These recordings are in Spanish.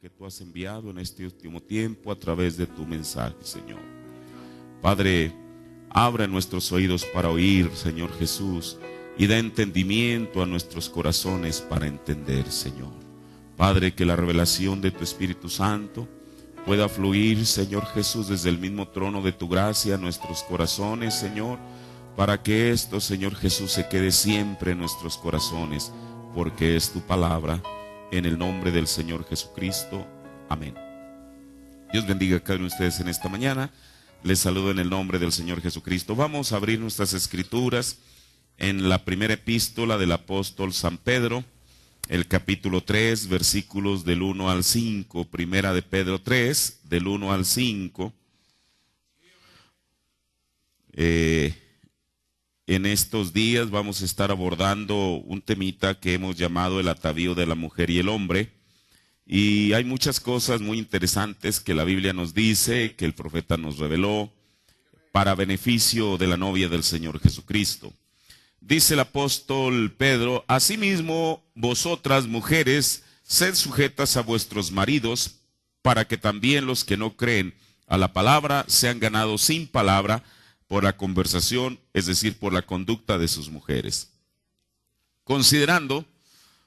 que tú has enviado en este último tiempo a través de tu mensaje, Señor. Padre, abre nuestros oídos para oír, Señor Jesús, y da entendimiento a nuestros corazones para entender, Señor. Padre, que la revelación de tu Espíritu Santo pueda fluir, Señor Jesús, desde el mismo trono de tu gracia a nuestros corazones, Señor, para que esto, Señor Jesús, se quede siempre en nuestros corazones, porque es tu palabra, en el nombre del Señor Jesucristo. Amén. Dios bendiga a cada uno de ustedes en esta mañana. Les saludo en el nombre del Señor Jesucristo. Vamos a abrir nuestras escrituras en la primera epístola del apóstol San Pedro, el capítulo 3, versículos del 1 al 5. Primera de Pedro 3, del 1 al 5. En estos días vamos a estar abordando un temita que hemos llamado el atavío de la mujer y el hombre. Y hay muchas cosas muy interesantes que la Biblia nos dice, que el profeta nos reveló, para beneficio de la novia del Señor Jesucristo. Dice el apóstol Pedro: asimismo, vosotras mujeres, sed sujetas a vuestros maridos, para que también los que no creen a la palabra sean ganados sin palabra por la conversación, es decir, por la conducta de sus mujeres. Considerando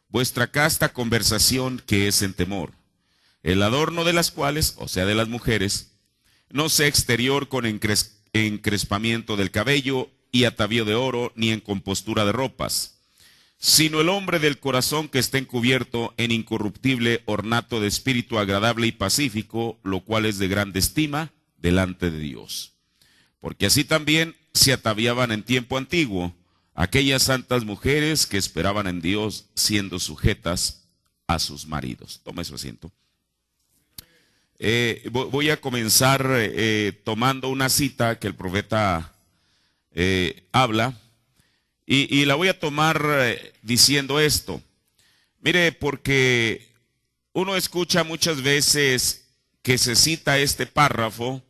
vuestra casta conversación que es en temor, el adorno de las cuales, o sea de las mujeres, no sea exterior con encrespamiento del cabello y atavío de oro, ni en compostura de ropas, sino el hombre del corazón que esté encubierto en incorruptible ornato de espíritu agradable y pacífico, lo cual es de grande estima delante de Dios. Porque así también se ataviaban en tiempo antiguo aquellas santas mujeres que esperaban en Dios, siendo sujetas a sus maridos. Toma su asiento. Voy a comenzar tomando una cita que el profeta habla, y la voy a tomar diciendo esto. Mire, porque uno escucha muchas veces que se cita este párrafo,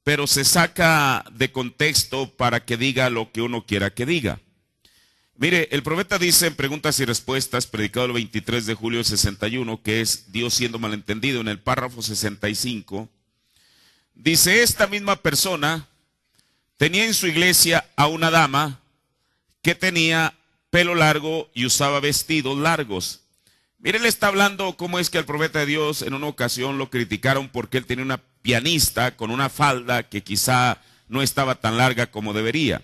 pero se saca de contexto para que diga lo que uno quiera que diga. Mire, el profeta dice en Preguntas y Respuestas, predicado el 23 de julio del 61, que es Dios siendo malentendido, en el párrafo 65, dice: esta misma persona tenía en su iglesia a una dama que tenía pelo largo y usaba vestidos largos. Mire, él está hablando cómo es que al profeta de Dios en una ocasión lo criticaron porque él tenía una pianista con una falda que quizá no estaba tan larga como debería.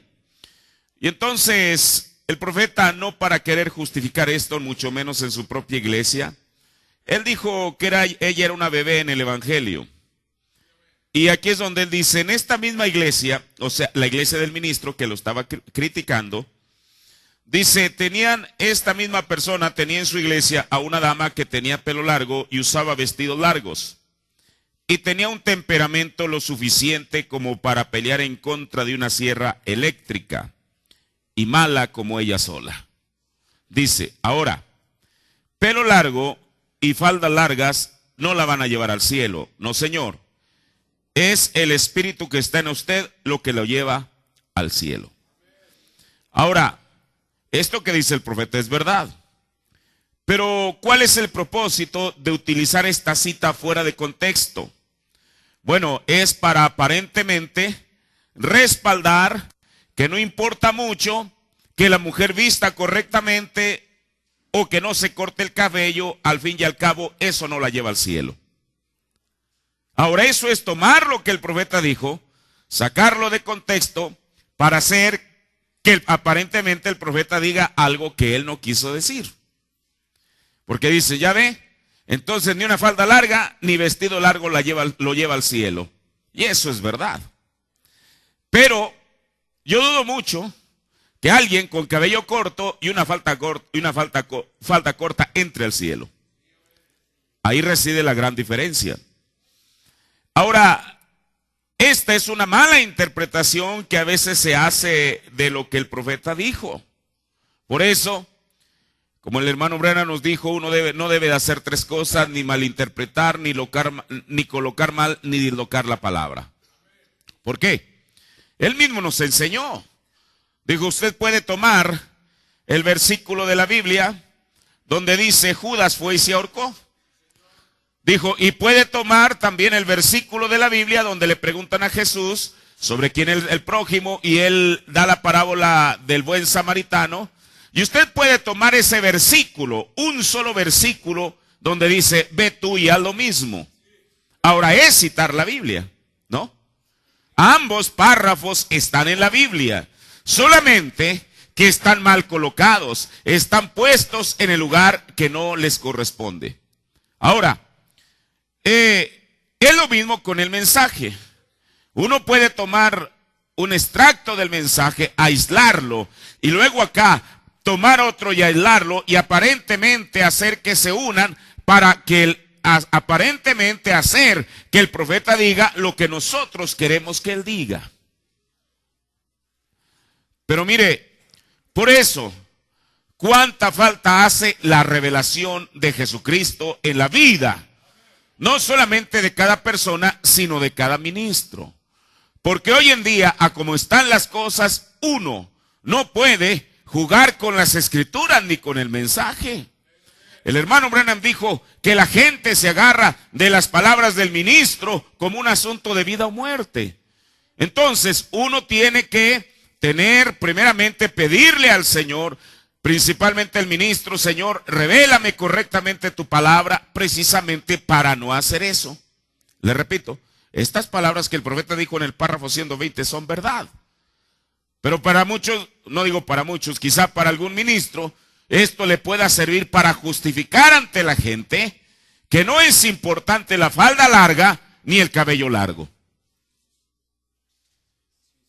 Y entonces el profeta, no para querer justificar esto, mucho menos en su propia iglesia, él dijo que ella era una bebé en el evangelio. Y aquí es donde él dice: en esta misma iglesia, o sea, la iglesia del ministro que lo estaba criticando, dice, esta misma persona tenía en su iglesia a una dama que tenía pelo largo y usaba vestidos largos. Y tenía un temperamento lo suficiente como para pelear en contra de una sierra eléctrica, y mala como ella sola. Dice, ahora, pelo largo y faldas largas no la van a llevar al cielo. No, señor. Es el espíritu que está en usted lo que lo lleva al cielo. Ahora, esto que dice el profeta es verdad. Pero, ¿cuál es el propósito de utilizar esta cita fuera de contexto? Bueno, es para aparentemente respaldar que no importa mucho que la mujer vista correctamente o que no se corte el cabello, al fin y al cabo eso no la lleva al cielo. Ahora, eso es tomar lo que el profeta dijo, sacarlo de contexto para hacer que aparentemente el profeta diga algo que él no quiso decir. Porque dice, ya ve, entonces ni una falda larga ni vestido largo lo lleva al cielo. Y eso es verdad. Pero yo dudo mucho que alguien con cabello corto y una falda corta entre al cielo. Ahí reside la gran diferencia. Ahora, esta es una mala interpretación que a veces se hace de lo que el profeta dijo. Por eso, como el hermano Brena nos dijo, uno no debe de hacer tres cosas: ni malinterpretar, ni colocar mal, ni dislocar la palabra. ¿Por qué? Él mismo nos enseñó. Dijo, usted puede tomar el versículo de la Biblia donde dice, Judas fue y se ahorcó. Dijo, y puede tomar también el versículo de la Biblia donde le preguntan a Jesús sobre quién es el prójimo y él da la parábola del buen samaritano. Y usted puede tomar ese versículo, un solo versículo donde dice, ve tú y haz lo mismo. Ahora es citar la Biblia, ¿no? Ambos párrafos están en la Biblia, solamente que están mal colocados, están puestos en el lugar que no les corresponde. Ahora, es lo mismo con el mensaje. Uno puede tomar un extracto del mensaje, aislarlo, y luego acá tomar otro y aislarlo, y aparentemente hacer que se unan para que aparentemente hacer que el profeta diga lo que nosotros queremos que él diga. Pero mire, por eso, cuánta falta hace la revelación de Jesucristo en la vida, no solamente de cada persona, sino de cada ministro. Porque hoy en día, a como están las cosas, uno no puede jugar con las escrituras ni con el mensaje. El hermano Branham dijo que la gente se agarra de las palabras del ministro como un asunto de vida o muerte. Entonces, uno tiene que tener, primeramente, pedirle al Señor, principalmente el ministro, Señor, revélame correctamente tu palabra, precisamente para no hacer eso. Le repito, estas palabras que el profeta dijo en el párrafo 120 son verdad. Pero para muchos, no digo para muchos, quizá para algún ministro, esto le pueda servir para justificar ante la gente que no es importante la falda larga ni el cabello largo.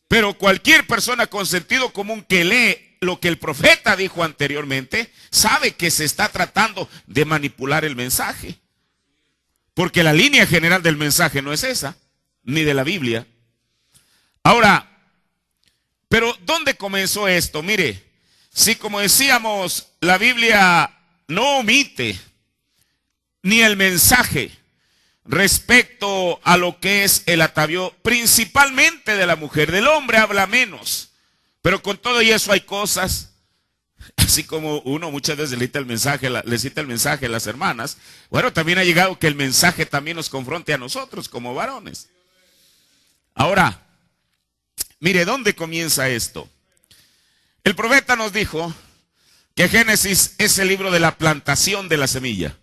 Pero cualquier persona con sentido común que lee lo que el profeta dijo anteriormente, sabe que se está tratando de manipular el mensaje. Porque la línea general del mensaje no es esa, ni de la Biblia. Ahora, pero ¿dónde comenzó esto? Mire, si como decíamos, la Biblia no omite ni el mensaje respecto a lo que es el atavío, principalmente de la mujer, del hombre habla menos. Pero con todo y eso hay cosas, así como uno muchas veces le cita el mensaje a las hermanas, bueno, también ha llegado que el mensaje también nos confronte a nosotros como varones. Ahora, mire, ¿dónde comienza esto? El profeta nos dijo que Génesis es el libro de la plantación de la semilla.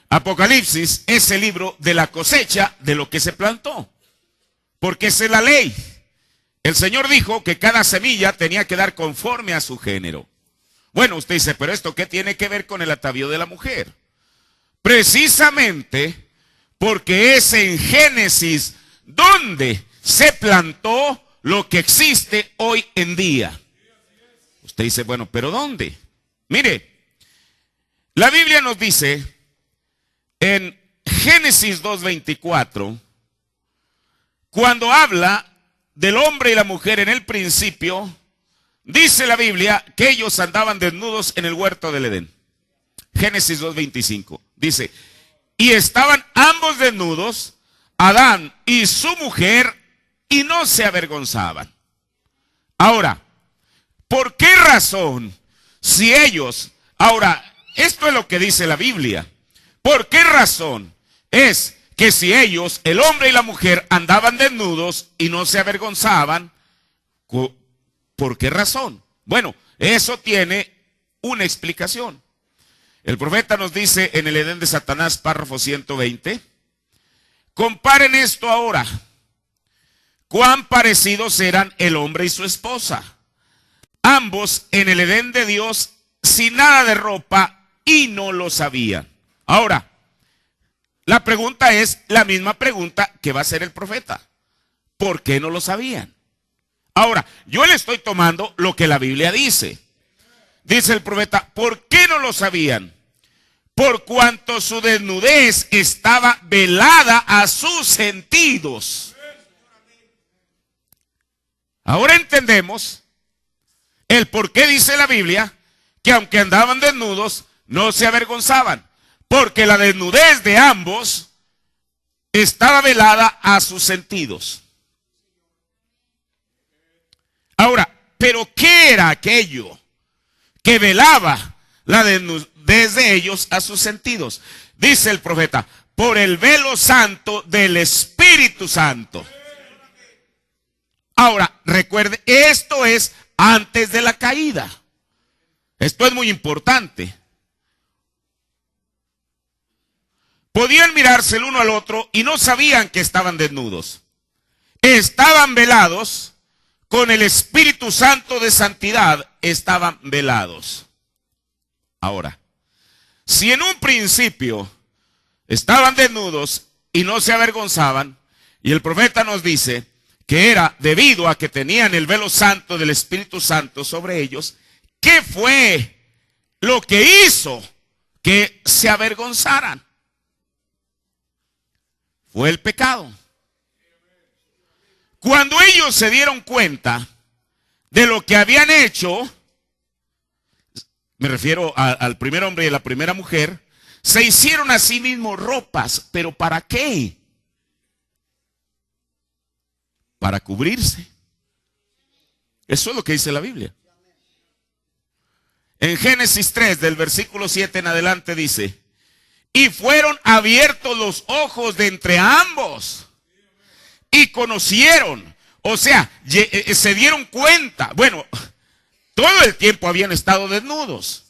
Apocalipsis es el libro de la cosecha de lo que se plantó. Porque esa es la ley. El Señor dijo que cada semilla tenía que dar conforme a su género. Bueno, usted dice, pero ¿esto qué tiene que ver con el atavío de la mujer? Precisamente porque es en Génesis donde se plantó lo que existe hoy en día. Usted dice, bueno, ¿pero dónde? Mire, la Biblia nos dice en Génesis 2:24, cuando habla del hombre y la mujer en el principio, dice la Biblia que ellos andaban desnudos en el huerto del Edén. Génesis 2:25 dice, y estaban ambos desnudos, Adán y su mujer, y no se avergonzaban. Ahora, ¿por qué razón? Si ellos, ahora, esto es lo que dice la Biblia. ¿Por qué razón? Es que si ellos, el hombre y la mujer, andaban desnudos y no se avergonzaban, ¿por qué razón? Bueno, eso tiene una explicación. El profeta nos dice en el Edén de Satanás, párrafo 120, comparen esto ahora. Cuán parecidos eran el hombre y su esposa. Ambos en el Edén de Dios, sin nada de ropa, y no lo sabían. Ahora, la pregunta es la misma pregunta que va a hacer el profeta. ¿Por qué no lo sabían? Ahora, yo le estoy tomando lo que la Biblia dice. Dice el profeta, ¿por qué no lo sabían? Por cuanto su desnudez estaba velada a sus sentidos. Ahora entendemos el por qué dice la Biblia que aunque andaban desnudos, no se avergonzaban. Porque la desnudez de ambos estaba velada a sus sentidos. Ahora, ¿pero qué era aquello que velaba la desnudez de ellos a sus sentidos? Dice el profeta, por el velo santo del Espíritu Santo. Ahora, recuerde, esto es antes de la caída. Esto es muy importante. Podían mirarse el uno al otro y no sabían que estaban desnudos. Estaban velados con el Espíritu Santo de santidad, estaban velados. Ahora, si en un principio estaban desnudos y no se avergonzaban, y el profeta nos dice que era debido a que tenían el velo santo del Espíritu Santo sobre ellos, ¿qué fue lo que hizo que se avergonzaran? Fue el pecado. Cuando ellos se dieron cuenta de lo que habían hecho, me refiero al primer hombre y a la primera mujer, se hicieron a sí mismos ropas, pero ¿para qué? Para cubrirse. Eso es lo que dice la Biblia. En Génesis 3, del versículo 7 en adelante dice, y fueron abiertos los ojos de entre ambos y conocieron, o sea, se dieron cuenta. Bueno, todo el tiempo habían estado desnudos.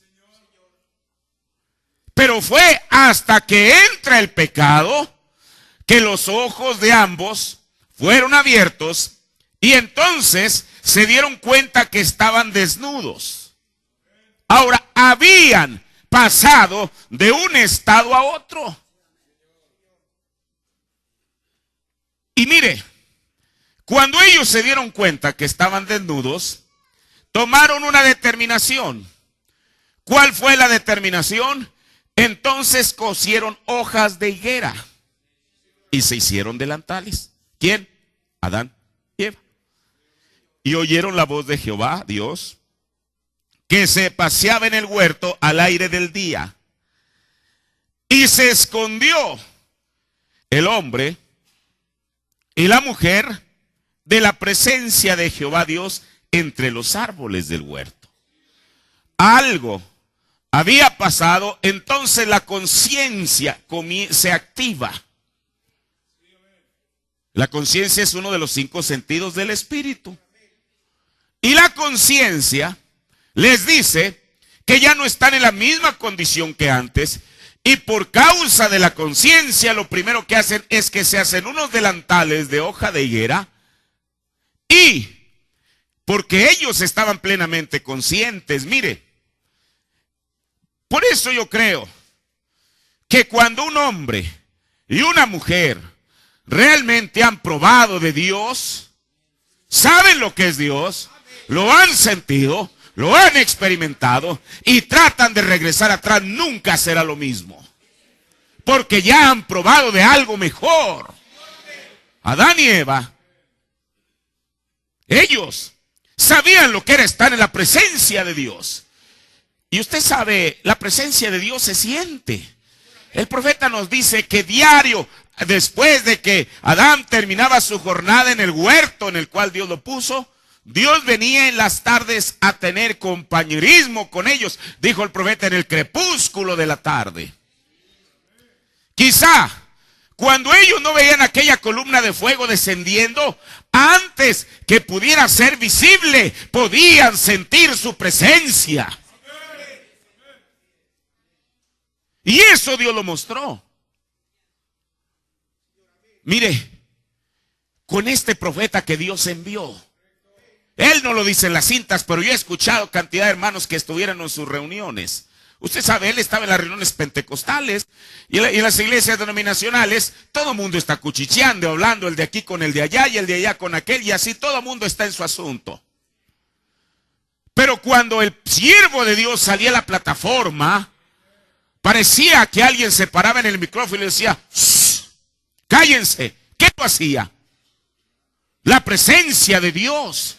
Pero fue hasta que entra el pecado que los ojos de ambos fueron abiertos y entonces se dieron cuenta que estaban desnudos. Ahora, habían pasado de un estado a otro. Y mire, cuando ellos se dieron cuenta que estaban desnudos, tomaron una determinación. ¿Cuál fue la determinación? Entonces cosieron hojas de higuera y se hicieron delantales. ¿Quién? Adán y Eva. Y oyeron la voz de Jehová, Dios, que se paseaba en el huerto al aire del día. Y se escondió el hombre y la mujer de la presencia de Jehová Dios entre los árboles del huerto. Algo había pasado, entonces la conciencia se activa. La conciencia es uno de los 5 sentidos del espíritu. Y la conciencia les dice que ya no están en la misma condición que antes. Y por causa de la conciencia, lo primero que hacen es que se hacen unos delantales de hoja de higuera. Y porque ellos estaban plenamente conscientes, mire, por eso yo creo que cuando un hombre y una mujer realmente han probado de Dios, saben lo que es Dios, lo han sentido, lo han experimentado y tratan de regresar atrás, nunca será lo mismo. Porque ya han probado de algo mejor. Adán y Eva, ellos sabían lo que era estar en la presencia de Dios. Y usted sabe, la presencia de Dios se siente. El profeta nos dice que diario, después de que Adán terminaba su jornada en el huerto en el cual Dios lo puso, Dios venía en las tardes a tener compañerismo con ellos, dijo el profeta, en el crepúsculo de la tarde. Quizá cuando ellos no veían aquella columna de fuego descendiendo, antes que pudiera ser visible, podían sentir su presencia. Y eso Dios lo mostró. Mire, con este profeta que Dios envió, él no lo dice en las cintas, pero yo he escuchado cantidad de hermanos que estuvieron en sus reuniones. Usted sabe, él estaba en las reuniones pentecostales y en las iglesias denominacionales. Todo el mundo está cuchicheando, hablando, el de aquí con el de allá y el de allá con aquel, y así todo el mundo está en su asunto. Pero cuando el siervo de Dios salía a la plataforma, parecía que alguien se paraba en el micrófono y le decía, cállense. ¿Qué lo hacía? La presencia de Dios.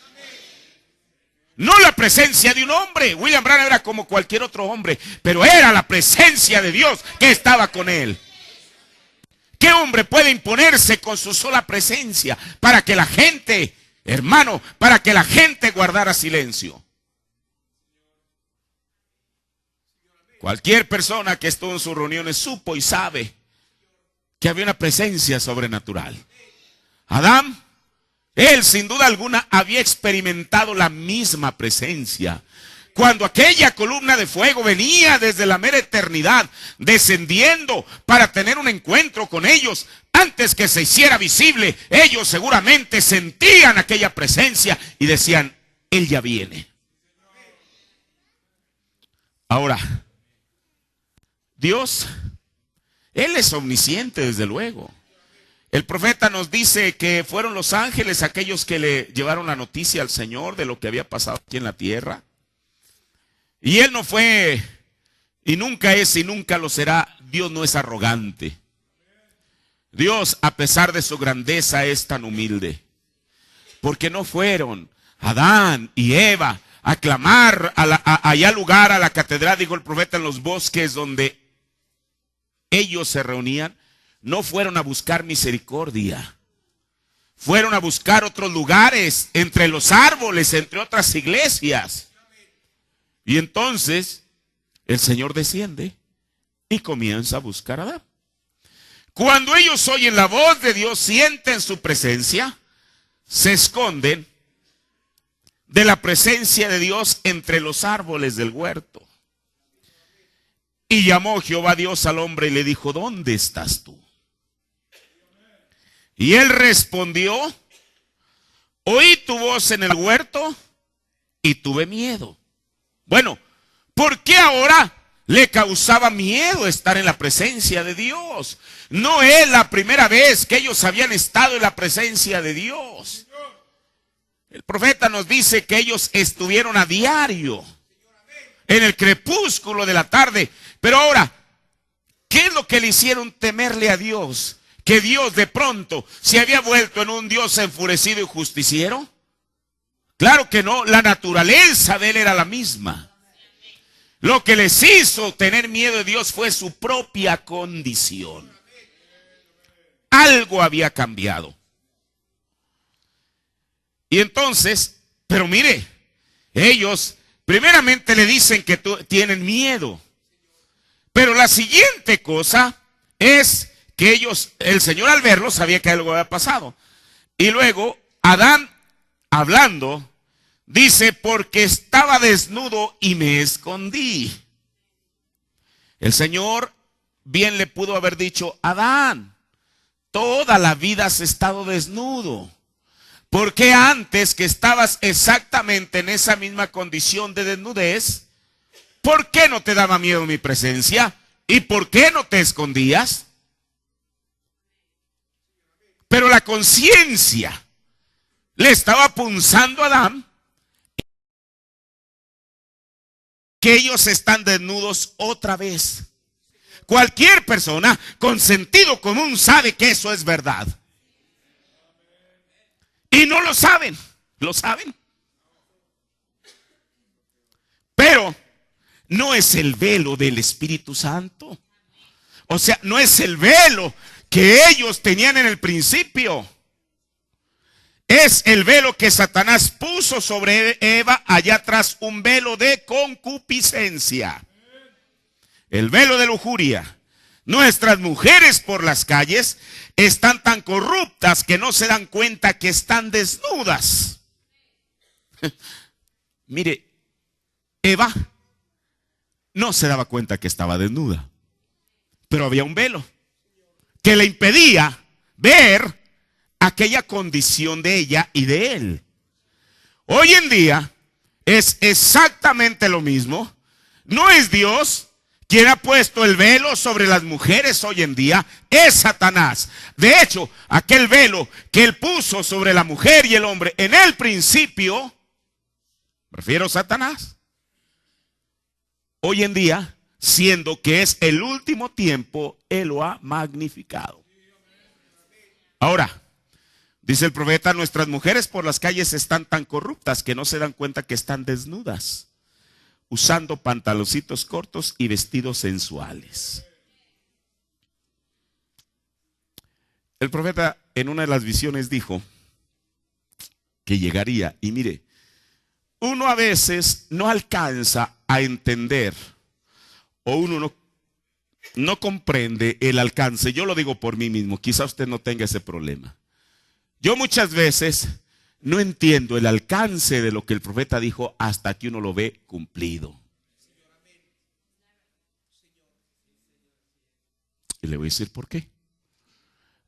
No la presencia de un hombre. William Branham era como cualquier otro hombre, pero era la presencia de Dios que estaba con él. ¿Qué hombre puede imponerse con su sola presencia para que la gente, hermano, para que la gente guardara silencio? Cualquier persona que estuvo en sus reuniones supo y sabe que había una presencia sobrenatural. Adán, él sin duda alguna había experimentado la misma presencia. Cuando aquella columna de fuego venía desde la mera eternidad, descendiendo para tener un encuentro con ellos, antes que se hiciera visible, ellos seguramente sentían aquella presencia y decían, Él ya viene. Ahora, Dios, Él es omnisciente desde luego. El profeta nos dice que fueron los ángeles aquellos que le llevaron la noticia al Señor de lo que había pasado aquí en la tierra. Y Él no fue, y nunca es, y nunca lo será. Dios no es arrogante. Dios, a pesar de su grandeza, es tan humilde. Porque no fueron Adán y Eva a clamar allá al lugar, a la catedral, dijo el profeta, en los bosques donde ellos se reunían. No fueron a buscar misericordia. Fueron a buscar otros lugares, entre los árboles, entre otras iglesias. Y entonces el Señor desciende y comienza a buscar a Adán. Cuando ellos oyen la voz de Dios, sienten su presencia, se esconden de la presencia de Dios entre los árboles del huerto. Y llamó Jehová Dios al hombre y le dijo, ¿dónde estás tú? Y él respondió, oí tu voz en el huerto y tuve miedo. Bueno, ¿por qué ahora le causaba miedo estar en la presencia de Dios? No es la primera vez que ellos habían estado en la presencia de Dios. El profeta nos dice que ellos estuvieron a diario, en el crepúsculo de la tarde. Pero ahora, ¿qué es lo que le hicieron temerle a Dios? ¿Que Dios de pronto se había vuelto en un Dios enfurecido y justiciero? Claro que no, la naturaleza de él era la misma. Lo que les hizo tener miedo de Dios fue su propia condición. Algo había cambiado. Y entonces, pero mire, ellos primeramente le dicen que tienen miedo. Pero la siguiente cosa es que ellos, el Señor al verlo sabía que algo había pasado. Y luego Adán, hablando, dice, porque estaba desnudo y me escondí. El Señor bien le pudo haber dicho, Adán, toda la vida has estado desnudo. ¿Por qué antes que estabas exactamente en esa misma condición de desnudez, por qué no te daba miedo mi presencia? ¿Y por qué no te escondías? Pero la conciencia le estaba punzando a Adán que ellos están desnudos otra vez. Cualquier persona con sentido común sabe que eso es verdad. Y no lo saben, lo saben. Pero no es el velo del Espíritu Santo. O sea, no es el velo que ellos tenían en el principio. Es el velo que Satanás puso sobre Eva allá atrás, un velo de concupiscencia. El velo de lujuria. Nuestras mujeres por las calles están tan corruptas que no se dan cuenta que están desnudas. Mire, Eva no se daba cuenta que estaba desnuda, pero había un velo que le impedía ver aquella condición de ella y de él. Hoy en día es exactamente lo mismo. No es Dios quien ha puesto el velo sobre las mujeres hoy en día, es Satanás. De hecho, aquel velo que él puso sobre la mujer y el hombre en el principio, prefiero Satanás. Hoy en día, siendo que es el último tiempo, él lo ha magnificado. Ahora, dice el profeta, nuestras mujeres por las calles están tan corruptas que no se dan cuenta que están desnudas, usando pantaloncitos cortos y vestidos sensuales. El profeta en una de las visiones dijo que llegaría, y mire, uno a veces no alcanza a entender, o uno no comprende el alcance. Yo lo digo por mí mismo, quizá usted no tenga ese problema. Yo muchas veces no entiendo el alcance de lo que el profeta dijo hasta que uno lo ve cumplido. Y le voy a decir por qué.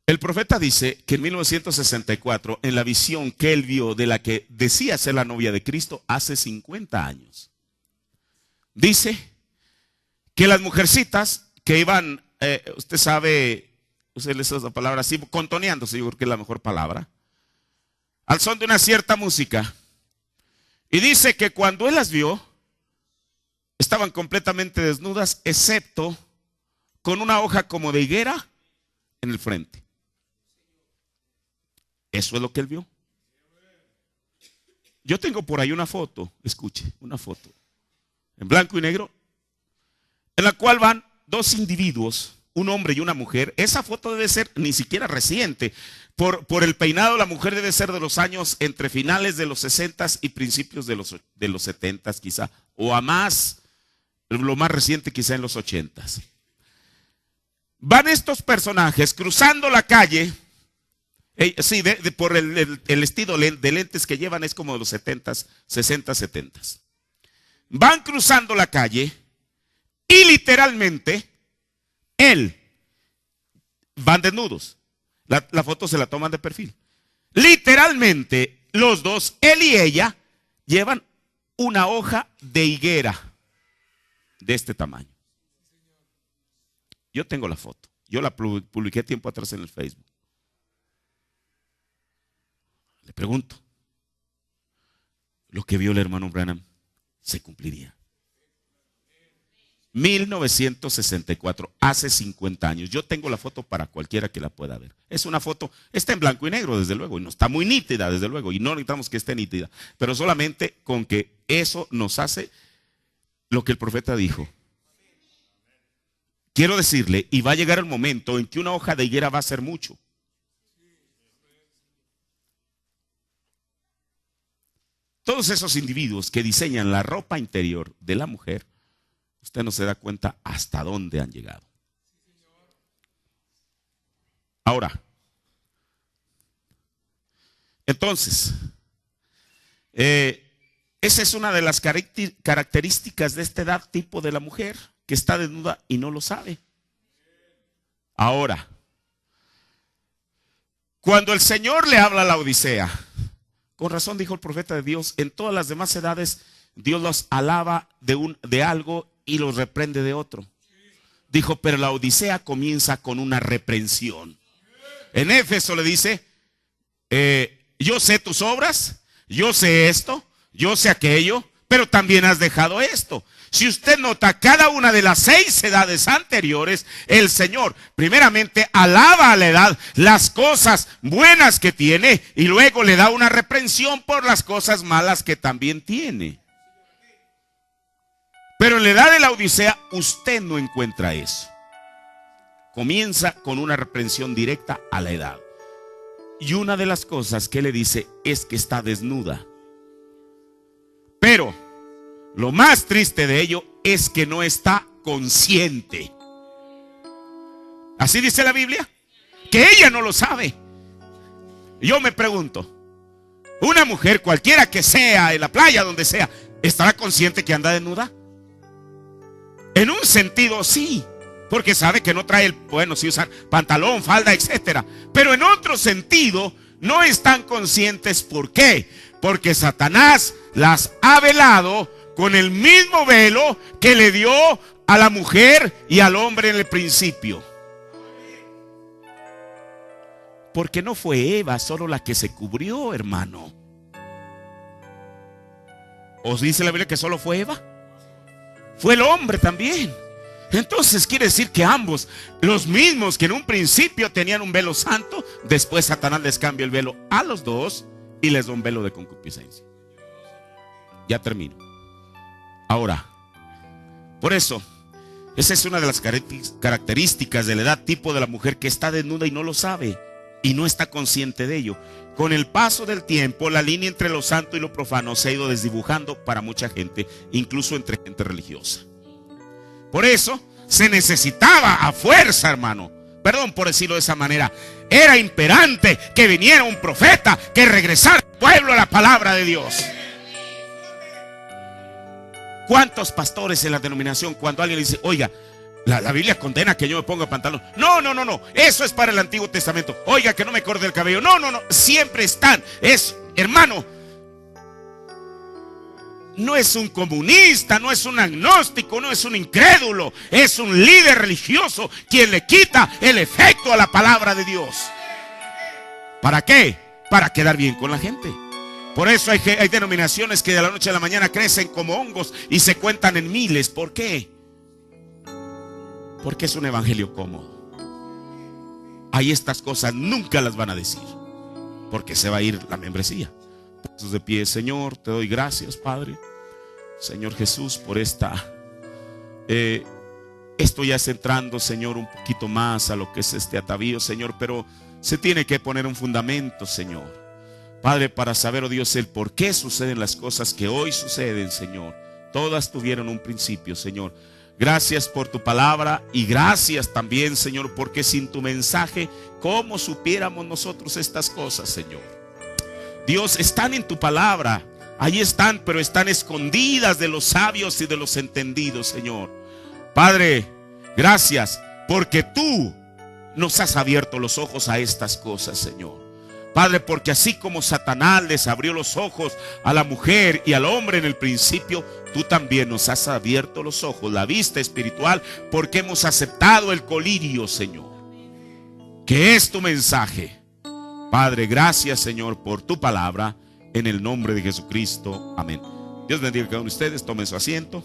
El profeta dice que en 1964, en la visión que él vio de la que decía ser la novia de Cristo hace 50 años, dice que las mujercitas que iban, usted sabe, usted les usa la palabra así, contoneándose, yo creo que es la mejor palabra, al son de una cierta música. Y dice que cuando él las vio, estaban completamente desnudas, excepto con una hoja como de higuera en el frente. Eso es lo que él vio. Yo tengo por ahí una foto, escuche, una foto, en blanco y negro, en la cual van dos individuos, un hombre y una mujer. Esa foto debe ser ni siquiera reciente. Por el peinado, la mujer debe ser de los años entre finales de los 60 y principios de los 70 quizá, o a más, lo más reciente quizá en los 80. Van estos personajes cruzando la calle. Sí, por el estilo de lentes que llevan es como de los 70s, 60, 70. Van cruzando la calle y literalmente van desnudos. La foto se la toman de perfil. Literalmente los dos, él y ella, llevan una hoja de higuera de este tamaño. Yo tengo la foto. Yo la publiqué tiempo atrás en el Facebook. Le pregunto, lo que vio el hermano Branham se cumpliría. 1964, hace 50 años. Yo tengo la foto para cualquiera que la pueda ver. Es una foto, está en blanco y negro desde luego, y no está muy nítida desde luego, y no necesitamos que esté nítida, pero solamente con que eso nos hace lo que el profeta dijo. Quiero decirle, y va a llegar el momento en que una hoja de higuera va a ser mucho. Todos esos individuos que diseñan la ropa interior de la mujer, usted no se da cuenta hasta dónde han llegado. Ahora, entonces, esa es una de las características de esta edad tipo de la mujer, que está desnuda y no lo sabe. Ahora, cuando el Señor le habla a la Odisea, con razón dijo el profeta de Dios, en todas las demás edades Dios los alaba de algo y los reprende de otro. Dijo, pero la Odisea comienza con una reprensión. En Éfeso le dice, yo sé tus obras, yo sé esto, yo sé aquello, pero también has dejado esto. Si usted nota cada una de las 6 edades anteriores, el Señor primeramente alaba a la edad las cosas buenas que tiene y luego le da una reprensión por las cosas malas que también tiene. Pero en la edad de la Odisea usted no encuentra eso. Comienza con una reprensión directa a la edad. Y una de las cosas que le dice es que está desnuda. Pero lo más triste de ello es que no está consciente. Así dice la Biblia, que ella no lo sabe. Yo me pregunto, una mujer cualquiera que sea, en la playa, donde sea, ¿estará consciente que anda desnuda? En un sentido sí, porque sabe que no trae sí usar pantalón, falda, etcétera. Pero en otro sentido no están conscientes. ¿Por qué? Porque Satanás las ha velado con el mismo velo que le dio a la mujer y al hombre en el principio. Porque no fue Eva solo la que se cubrió, hermano. ¿Os dice la Biblia que solo fue Eva? Fue el hombre también. Entonces quiere decir que ambos, los mismos que en un principio tenían un velo santo, después Satanás les cambia el velo a los dos y les da un velo de concupiscencia. Ya termino. Ahora, por eso, esa es una de las características de la edad tipo de la mujer, que está desnuda y no lo sabe y no está consciente de ello. Con el paso del tiempo, la línea entre lo santo y lo profano se ha ido desdibujando para mucha gente, incluso entre gente religiosa. Por eso se necesitaba a fuerza, hermano. Perdón por decirlo de esa manera. Era imperante que viniera un profeta que regresara al pueblo a la palabra de Dios. ¿Cuántos pastores en la denominación, cuando alguien le dice, oiga, la Biblia condena que yo me ponga pantalón? No, eso es para el Antiguo Testamento. Oiga, que no me corte el cabello. No, siempre están. Hermano, no es un comunista, no es un agnóstico, no es un incrédulo. Es un líder religioso quien le quita el efecto a la palabra de Dios. ¿Para qué? Para quedar bien con la gente. Por eso hay denominaciones que de la noche a la mañana crecen como hongos y se cuentan en miles. ¿Por qué? Porque es un evangelio cómodo. Ahí estas cosas nunca las van a decir, porque se va a ir la membresía. Puestos de pie, Señor, te doy gracias, Padre. Señor Jesús, por esto ya es entrando, Señor, un poquito más a lo que es este atavío, Señor, pero se tiene que poner un fundamento, Señor. Padre, para saber, oh Dios, el por qué suceden las cosas que hoy suceden, Señor. Todas tuvieron un principio, Señor. Gracias por tu palabra y gracias también, Señor, porque sin tu mensaje, ¿cómo supiéramos nosotros estas cosas, Señor? Dios, están en tu palabra. Ahí están, pero están escondidas de los sabios y de los entendidos, Señor. Padre, gracias porque tú nos has abierto los ojos a estas cosas, Señor. Padre, porque así como Satanás les abrió los ojos a la mujer y al hombre en el principio, tú también nos has abierto los ojos, la vista espiritual, porque hemos aceptado el colirio, Señor, que es tu mensaje. Padre, gracias, Señor, por tu palabra, en el nombre de Jesucristo. Amén. Dios bendiga a cada uno de ustedes. Tomen su asiento.